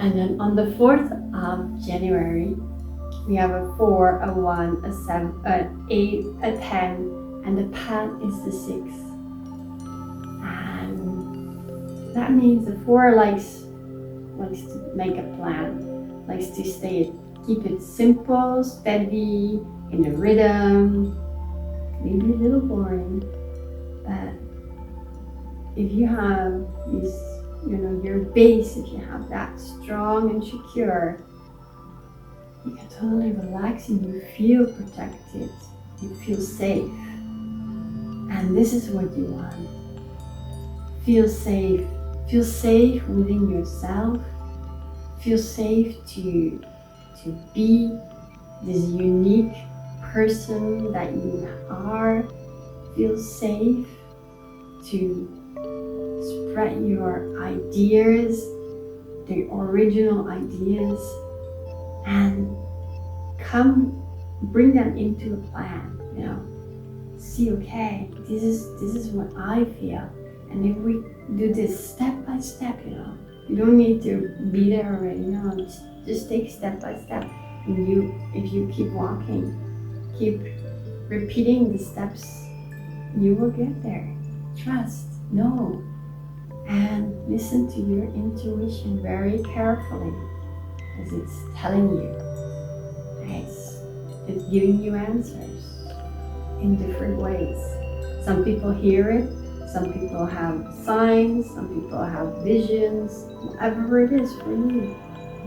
And then on the 4th of January, we have a 4, a 1, a 7, an 8, a 10, and the path is the 6. And that means the 4 likes to make a plan, likes to keep it simple, steady, in a rhythm, maybe a little boring, but if you have this, your base, if you have that strong and secure, you can totally relax and you feel protected, you feel safe. And this is what you want. Feel safe within yourself, feel safe to be this unique person that you are, feel safe to spread your ideas, the original ideas, and bring them into a plan. See, okay, this is what I feel, and if we do this step by step, you don't need to be there already. Just take step by step, and if you keep walking, keep repeating the steps, you will get there. Trust, know, and listen to your intuition very carefully, as it's telling you. It's giving you answers in different ways. Some people hear it, some people have signs, some people have visions, whatever it is for you,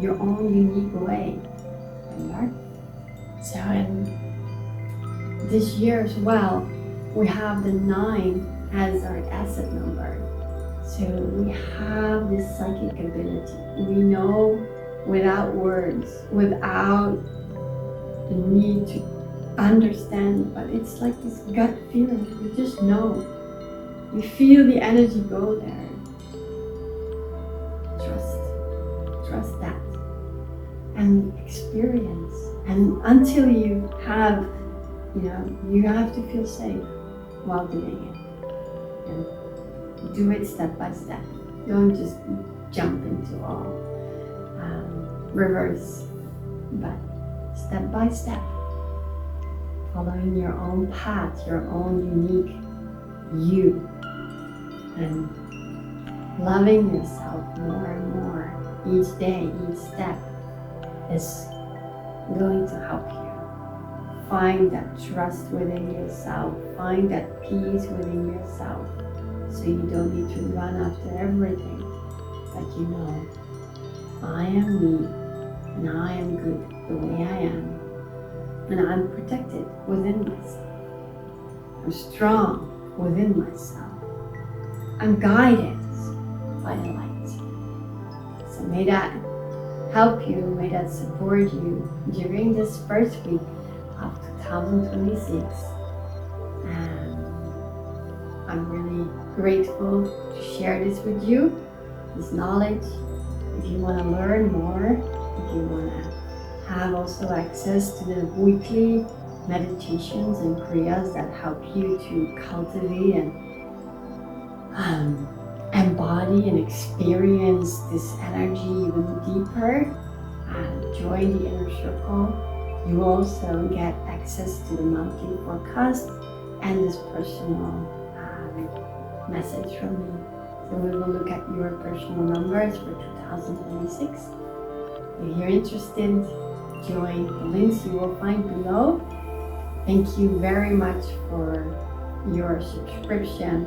your own unique way. So in this year as well, we have the 9 as our asset number. So we have this psychic ability. We know without words, without the need to understand, but it's like this gut feeling. You just know. You feel the energy go there. Trust that. And experience. And until you have, you have to feel safe while doing it. And do it step by step. Don't just jump into all reverse, but step by step, following your own path, your own unique you, and loving yourself more and more each day, each step is going to help you find that trust within yourself, find that peace within yourself, so you don't need to run after everything, but I am me, and I am good the way I am, and I'm protected within myself. I'm strong within myself. I'm guided by the light. So may that help you, may that support you during this first week of 2026. And I'm really grateful to share this with you, this knowledge. If you want to learn more, if you want to have also access to the weekly meditations and kriyas that help you to cultivate and embody and experience this energy even deeper, join the inner circle. You also get access to the monthly forecast and this personal message from me. So we will look at your personal numbers for 2026. If you're interested, join the links you will find below. Thank you very much for your subscription.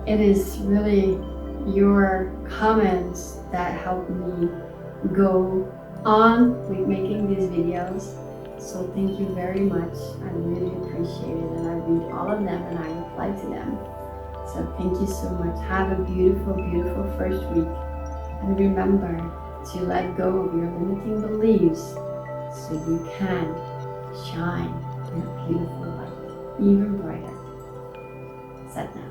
It is really your comments that help me go on with making these videos. So thank you very much. I really appreciate it, and I read all of them and I reply to them. So thank you so much. Have a beautiful, beautiful first week. And remember to let go of your limiting beliefs so you can shine your beautiful light even brighter. Set now.